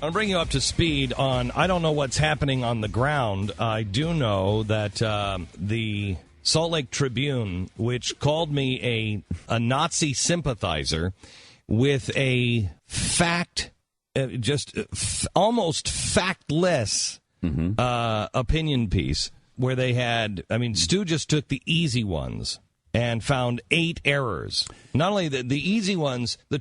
I'll bring you up to speed on, I don't know what's happening on the ground. I do know that the Salt Lake Tribune, which called me a Nazi sympathizer with a almost factless opinion piece where they had, Stu just took the easy ones and found 8 errors. Not only the easy ones, the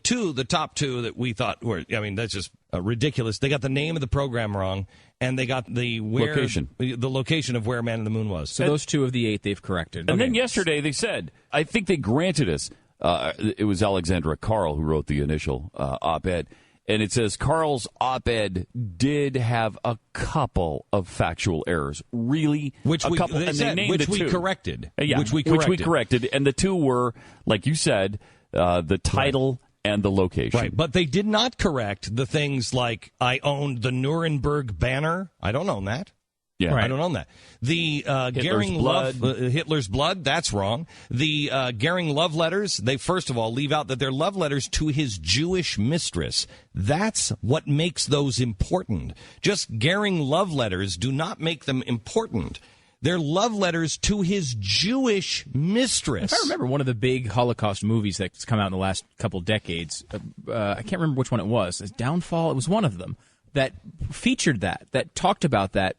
top two that we thought were, that's just ridiculous. They got the name of the program wrong, and they got the location of where Man in the Moon was. So those 2 of the 8 they've corrected. And then yesterday they said, I think they granted us, it was Alexandra Carl who wrote the initial op-ed, and it says Carl's op-ed did have a couple of factual errors. Really? Which we corrected. Which we corrected. And the 2 were, like you said, the title and the location. Right, but they did not correct the things like I owned the Nuremberg banner. I don't own that. Yeah, right. I don't own that. The Hitler's blood, that's wrong. The Goering love letters, they first of all leave out that they're love letters to his Jewish mistress. That's what makes those important. Just Goering love letters do not make them important. They're love letters to his Jewish mistress. If I remember one of the big Holocaust movies that's come out in the last couple decades, I can't remember which one it was. Downfall, it was one of them. That featured that talked about that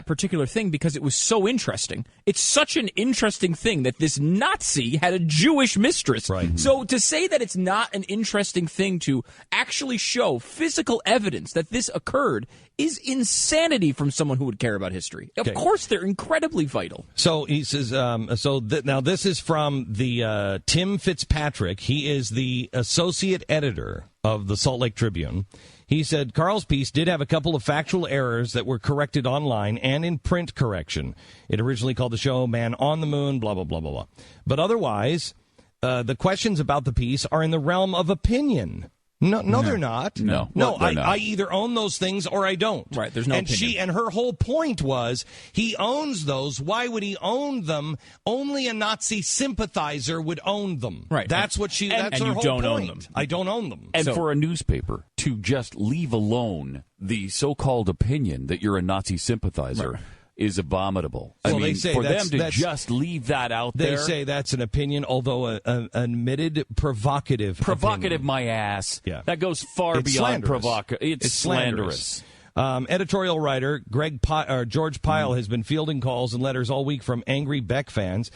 particular thing because it was so interesting. It's such an interesting thing that this Nazi had a Jewish mistress. Right. So to say that it's not an interesting thing to actually show physical evidence that this occurred is insanity from someone who would care about history. Of course, they're incredibly vital. So he says, now this is from the Tim Fitzpatrick. He is the associate editor of the Salt Lake Tribune. He said Carl's piece did have a couple of factual errors that were corrected online and in print correction. It originally called the show Man on the Moon, blah, blah, blah, blah, blah. But otherwise, the questions about the piece are in the realm of opinion. No, they're not. No, I either own those things or I don't. Right, there's no opinion. And her whole point was he owns those. Why would he own them? Only a Nazi sympathizer would own them. Right. That's what she. That's her you whole don't point. own them. I don't own them. And for a newspaper to just leave alone the so-called opinion that you're a Nazi sympathizer. Right. Is abominable. Well, they say for them to just leave that out there. They say that's an opinion, although an admitted provocative opinion. My ass. Yeah. That goes far beyond provocative. It's slanderous. Editorial writer George Pyle has been fielding calls and letters all week from angry Beck fans.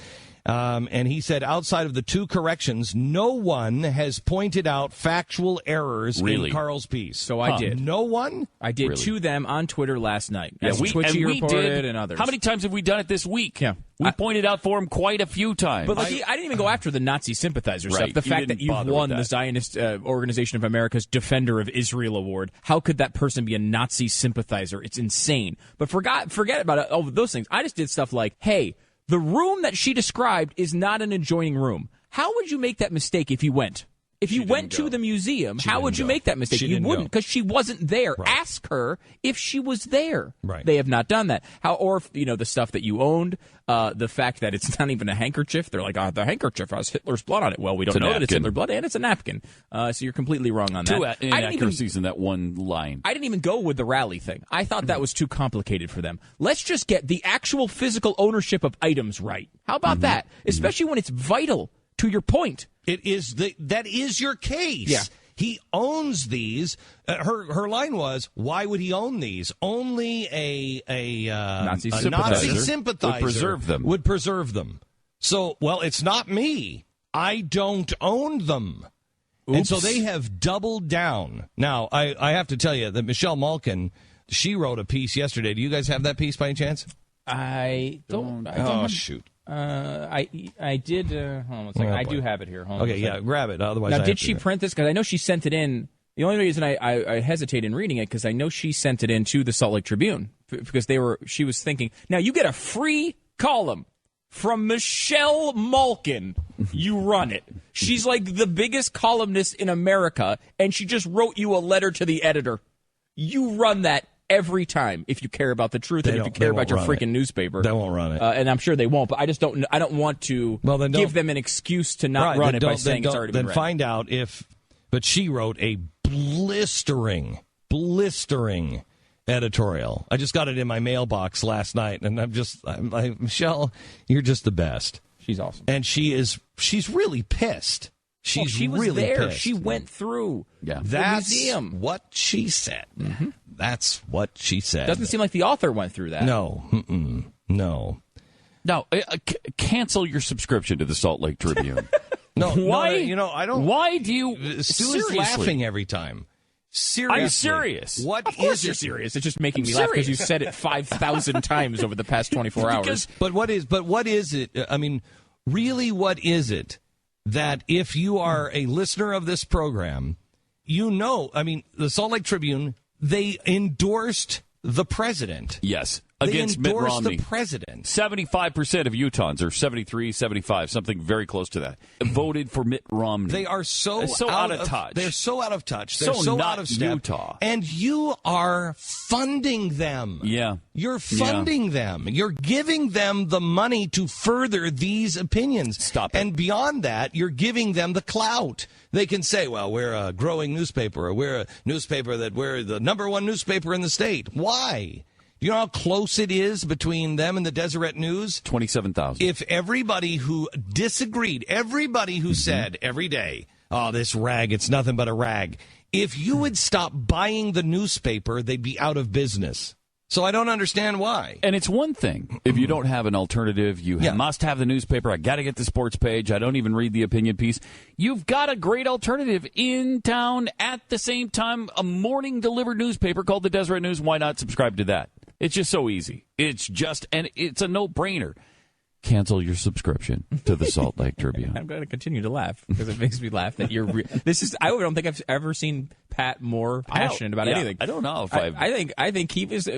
And he said outside of the 2 corrections, no one has pointed out factual errors in Carl's piece. So I did. No one? I did to them on Twitter last night. Yeah, Twitchy reported and others. How many times have we done it this week? Yeah. We pointed out for him quite a few times. But I didn't even go after the Nazi sympathizer stuff. The fact that you've won the Zionist Organization of America's Defender of Israel Award, how could that person be a Nazi sympathizer? It's insane. But forget about all of those things. I just did stuff like, hey, the room that she described is not an adjoining room. How would you make that mistake if you went? If you went to the museum, how would you make that mistake? You wouldn't, because she wasn't there. Right. Ask her if she was there. Right. They have not done that. Or the stuff that you owned, the fact that it's not even a handkerchief. They're like, the handkerchief has Hitler's blood on it. Well, we don't know that it's Hitler's blood, and it's a napkin. So you're completely wrong on that. 2 inaccuracies in that one line. I didn't even go with the rally thing. I thought that was too complicated for them. Let's just get the actual physical ownership of items right. How about that? Especially when it's vital to your point. That is your case. Yeah. He owns these. Her line was, why would he own these? Only a Nazi sympathizer would preserve them. So, it's not me. I don't own them. Oops. And so they have doubled down. Now, I have to tell you that Michelle Malkin, she wrote a piece yesterday. Do you guys have that piece by any chance? I don't. Shoot. I did. Hold on one second. I do have it here. Hold on. Okay, yeah, grab it. Otherwise, now, did she print this? Because I know she sent it in. The only reason I hesitate in reading it because I know she sent it in to the Salt Lake Tribune because she was thinking. Now you get a free column from Michelle Malkin. You run it. She's like the biggest columnist in America, and she just wrote you a letter to the editor. You run that every time if you care about the truth and if you care about your freaking newspaper. They won't run it. And I'm sure they won't, but I just don't want to give them an excuse to not run it by saying it's already been read. Then find out if... But she wrote a blistering blistering editorial. I just got it in my mailbox last night, and I'm Michelle, you're just the best. She's awesome. And she's really pissed. She was really there. pissed. She went through the museum. What she said. Mm-hmm. That's what she said. Doesn't seem like the author went through that. No. No. Now, cancel your subscription to the Salt Lake Tribune. No, why? I don't. Why do you? Stu is laughing every time. Seriously. I'm serious. What of course is you're serious. It's just making me laugh because you said it 5,000 times over the past 24 hours. But what is it? I mean, really, what is it that if you are a listener of this program, the Salt Lake Tribune, they endorsed the president. Yes. They Against Mitt endorsed Romney. the president. 75% of Utahns, or 73, 75, something very close to that, voted for Mitt Romney. They are so out of touch. They're so out of touch. They're so not out of step. Utah. And you are funding them. Yeah. You're funding them. You're giving them the money to further these opinions. Stop it. And beyond that, you're giving them the clout. They can say, well, we're a growing newspaper, or we're the number one newspaper in the state. Why? Do you know how close it is between them and the Deseret News? 27,000. If everybody who disagreed, everybody who said every day, oh, this rag, it's nothing but a rag. If you would stop buying the newspaper, they'd be out of business. So I don't understand why. And it's one thing. If you don't have an alternative, you must have the newspaper. I got to get the sports page. I don't even read the opinion piece. You've got a great alternative in town at the same time, a morning delivered newspaper called the Deseret News. Why not subscribe to that? It's just so easy. It's a no-brainer. Cancel your subscription to the Salt Lake Tribune. I'm going to continue to laugh because it makes me laugh that you're. I don't think I've ever seen Pat more passionate about anything. I don't know if I think he was.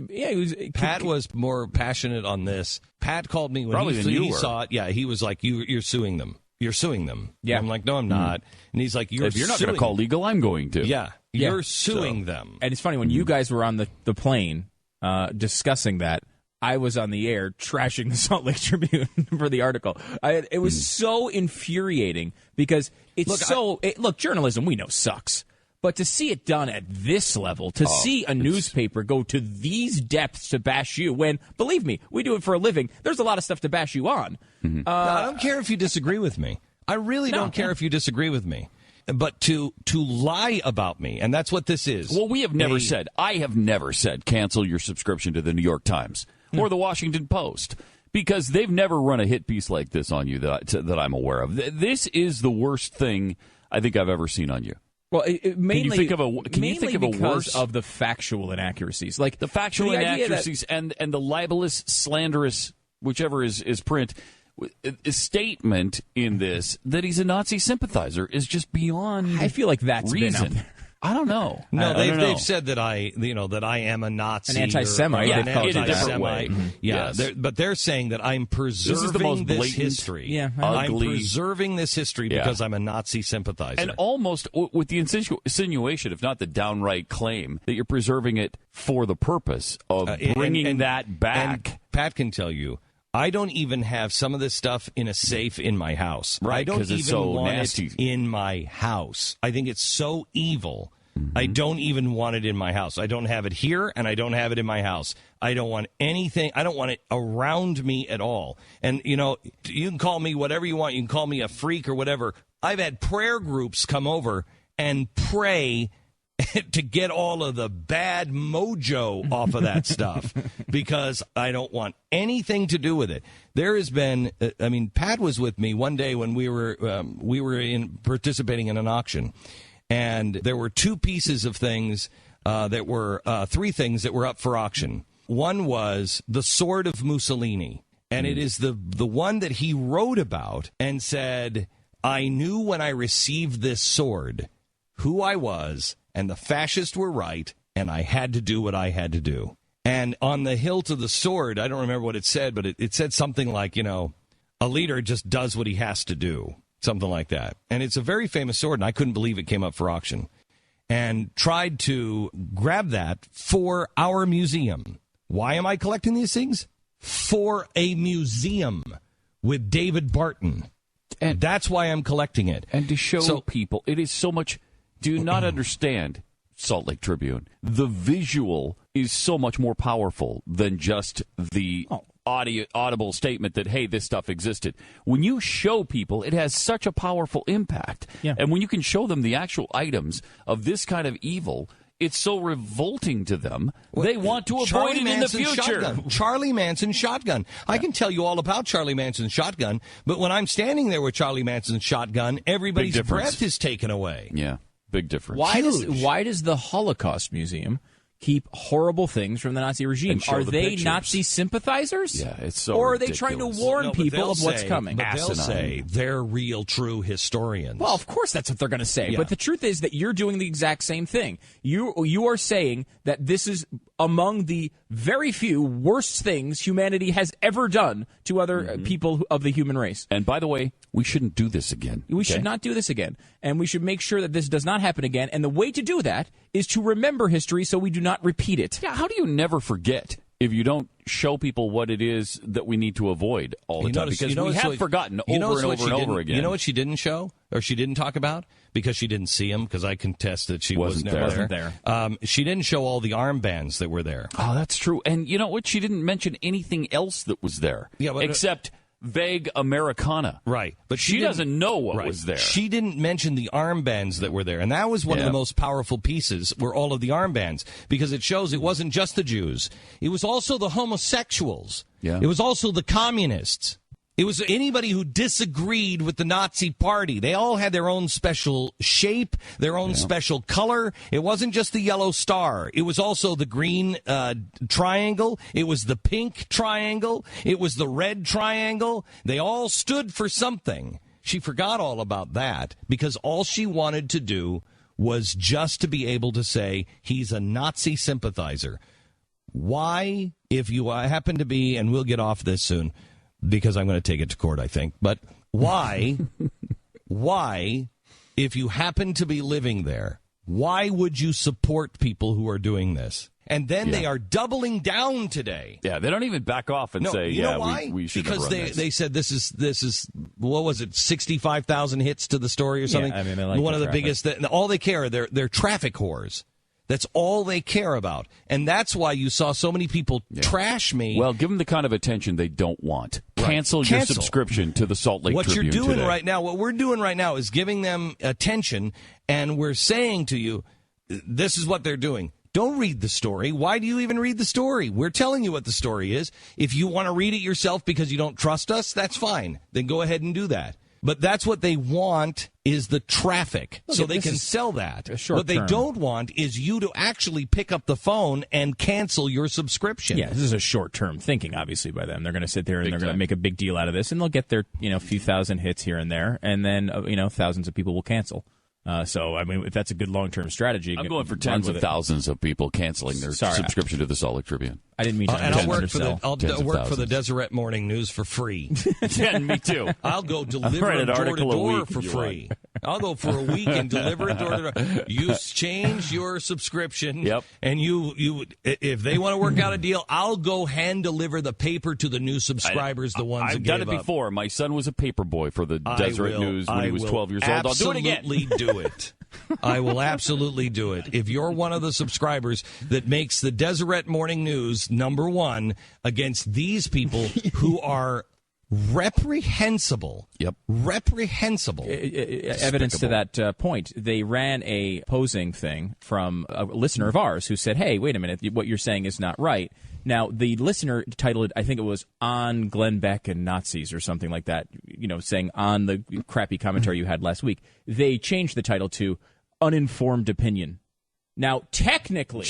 Pat was more passionate on this. Pat called me when he saw it. Yeah, he was like, "You're suing them. You're suing them." Yeah, I'm like, "No, I'm not." And he's like, "If you're not going to call legal, I'm going to." Yeah, you're suing them. And it's funny when you guys were on the plane discussing that. I was on the air trashing the Salt Lake Tribune for the article. It was so infuriating because look, journalism we know sucks. But to see it done at this level, to see a newspaper go to these depths to bash you when, believe me, we do it for a living, there's a lot of stuff to bash you on. Mm-hmm. I don't care if you disagree with me. I really don't care if you disagree with me. But to lie about me, and that's what this is. Well, I have never said cancel your subscription to the New York Times or the Washington Post, because they've never run a hit piece like this on you that I'm aware of. This is the worst thing I think I've ever seen on you. Well, mainly can you think of a worse of the factual inaccuracies, like the factual inaccuracies and the libelous, slanderous, whichever is print. A statement in this that he's a Nazi sympathizer is just beyond. I feel like that's reason. Been out there. I don't know. No, they've said that I am a Nazi, an anti-Semite, in a different way. Mm-hmm. Yeah, yes. But they're saying that I'm preserving this is the most blatant, history. Yeah, ugly. I'm preserving this history because I'm a Nazi sympathizer, and almost with the insinuation, if not the downright claim, that you're preserving it for the purpose of bringing that back. And Pat can tell you, I don't even have some of this stuff in a safe in my house. Right, I don't even it's so want nasty. it in my house. I think it's so evil. Mm-hmm. I don't even want it in my house. I don't have it here, and I don't have it in my house. I don't want anything. I don't want it around me at all. And, you can call me whatever you want. You can call me a freak or whatever. I've had prayer groups come over and pray to get all of the bad mojo off of that stuff because I don't want anything to do with it. There has been, Pat was with me one day when we were participating in an auction, and there were two pieces of things three things that were up for auction. One was the sword of Mussolini, and it is the one that he wrote about and said, "I knew when I received this sword who I was, and the fascists were right, and I had to do what I had to do." And on the hilt of the sword, I don't remember what it said, but it said something like, a leader just does what he has to do, something like that. And it's a very famous sword, and I couldn't believe it came up for auction. And tried to grab that for our museum. Why am I collecting these things? For a museum with David Barton. And that's why I'm collecting it. And to show people, it is so much... Do you not understand? Salt Lake Tribune. The visual is so much more powerful than just the audible statement that, hey, this stuff existed. When you show people, it has such a powerful impact. Yeah. And when you can show them the actual items of this kind of evil, it's so revolting to them, they want to avoid it in the future. Shotgun. Charlie Manson's shotgun. I can tell you all about Charlie Manson's shotgun, but when I'm standing there with Charlie Manson's shotgun, everybody's breath is taken away. Yeah, big difference. Why does the Holocaust Museum keep horrible things from the Nazi regime? Are they Nazi sympathizers? Yeah, it's so Or ridiculous. are they trying to warn people of what's coming? But they'll say they're real, true historians. Well, of course that's what they're going to say. Yeah. But the truth is that you're doing the exact same thing. You are saying that this is among the very few worst things humanity has ever done to other people of the human race. And by the way, we shouldn't do this again. We should not do this again. And we should make sure that this does not happen again. And the way to do that is to remember history so we do not repeat it. Yeah, how do you never forget if you don't show people what it is that we need to avoid all the time? Because we have forgotten over and over again. You know what she didn't show or she didn't talk about? Because she didn't see him, because I contest that she was never there. She didn't show all the armbands that were there. Oh, that's true. And you know what? She didn't mention anything else that was there, except vague Americana. Right. But she doesn't know what was there. She didn't mention the armbands that were there. And that was one of the most powerful pieces, were all of the armbands, because it shows it wasn't just the Jews. It was also the homosexuals. Yeah. It was also the communists. It was anybody who disagreed with the Nazi party. They all had their own special shape, their own special color. It wasn't just the yellow star. It was also the green triangle. It was the pink triangle. It was the red triangle. They all stood for something. She forgot all about that because all she wanted to do was just to be able to say he's a Nazi sympathizer. Why, if you happen to be, and we'll get off this soon, because I'm going to take it to court, I think. But why, if you happen to be living there, why would you support people who are doing this? And then they are doubling down today. Yeah, they don't even back off and say, you know why? we should because have run this. They said this is what was it, 65,000 hits to the story or something? Yeah, I mean, they like one of the traffic. biggest. All they care, they're traffic whores. That's all they care about. And that's why you saw so many people trash me. Well, give them the kind of attention they don't want. Right. Cancel your subscription to the Salt Lake Tribune What you're doing today. right now, what we're doing right now is giving them attention, and we're saying to you, this is what they're doing. Don't read the story. Why do you even read the story? We're telling you what the story is. If you want to read it yourself because you don't trust us, that's fine. Then go ahead and do that. But that's what they want, is the traffic, so they can sell that. What they don't want is you to actually pick up the phone and cancel your subscription. Yeah, this is a short-term thinking, obviously, by them. They're going to sit there and they're going to make a big deal out of this, and they'll get their few thousand hits here and there, and then thousands of people will cancel. So, I mean, if that's a good long-term strategy, I'm going for tens of thousands of people canceling their subscription to the Salt Lake Tribune. I didn't mean to. And I'll work for the Deseret Morning News for free. Yeah, me too. I'll go deliver it door to door for free. I'll go for a week and deliver it door to door. You change your subscription. Yep. And you, if they want to work out a deal, I'll go hand deliver the paper to the new subscribers, the ones I've done it before. My son was a paper boy for the Deseret News when he was 12 years old. I'll do it again. Do it. I will absolutely do it. If you're one of the subscribers that makes the Deseret Morning News number one against these people who are reprehensible. Yep. Reprehensible. Evidence to that point. They ran a posing thing from a listener of ours who said, hey, wait a minute, what you're saying is not right. Now, the listener titled it, I think it was On Glenn Beck and Nazis or something like that, saying on the crappy commentary you had last week. They changed the title to Uninformed Opinion. Now, technically,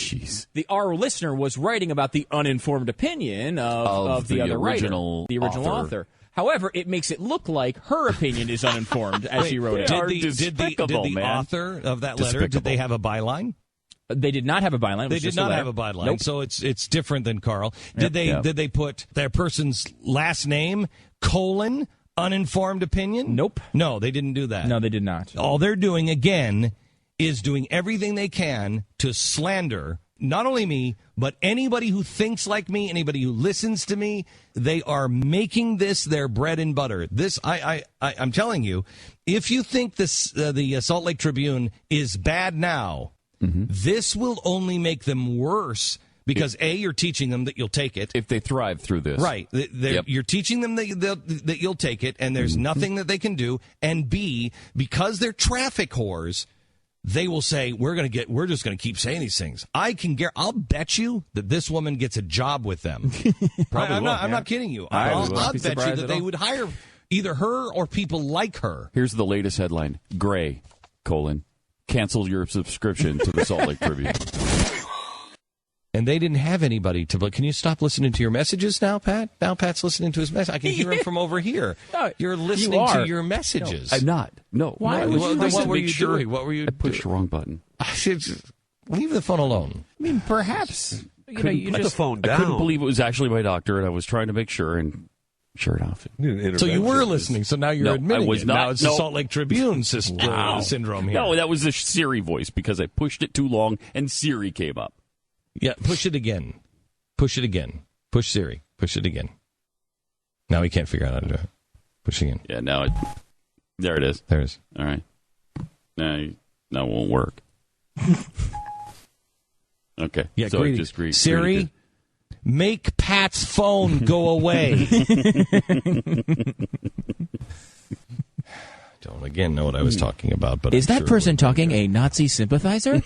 our listener was writing about the uninformed opinion of the other original writer, the original author. However, it makes it look like her opinion is uninformed as she wrote it. Did the author of that letter, did they have a byline? They did not have a byline. They did not have a byline, nope. So it's different than Carl. Did they put their person's last name, uninformed opinion? Nope. No, they didn't do that. No, they did not. All they're doing, again, is doing everything they can to slander not only me, but anybody who thinks like me, anybody who listens to me. They are making this their bread and butter. This, I'm telling you, if you think the Salt Lake Tribune is bad now, This will only make them worse because, A, you're teaching them that you'll take it. If they thrive through this. Right. You're teaching them that you'll take it, and there's nothing that they can do. And, B, because they're traffic whores, they will say, we're just going to keep saying these things. I'll bet you that this woman gets a job with them. I'm not kidding you. I'll bet you that they would hire either her or people like her. Here's the latest headline. Gray, cancel your subscription to the Salt Lake Tribune. And they didn't have anybody to... But can you stop listening to your messages now, Pat? Now Pat's listening to his message. I can hear him from over here. No, you're listening to your messages. No, I'm not. No. Why? What were you doing? What were you? I pushed the wrong button. Leave the phone alone. I mean, perhaps. Put the phone down. I couldn't believe it was actually my doctor, and I was trying to make sure, and sure enough. So you were listening, so now you're admitting I was it. Not. Now it's the Salt Lake Tribune syndrome here. No, that was the Siri voice, because I pushed it too long, and Siri came up. Yeah, push it again. Push it again. Push Siri. Push it again. Now he can't figure out how to do it. Push again. Yeah, now there it is. There it is. All right. Now it won't work. Okay. Yeah, so greedy. Just greedy. Siri, make Pat's phone go away. Don't again know what I was talking about, but is that person talking a Nazi sympathizer?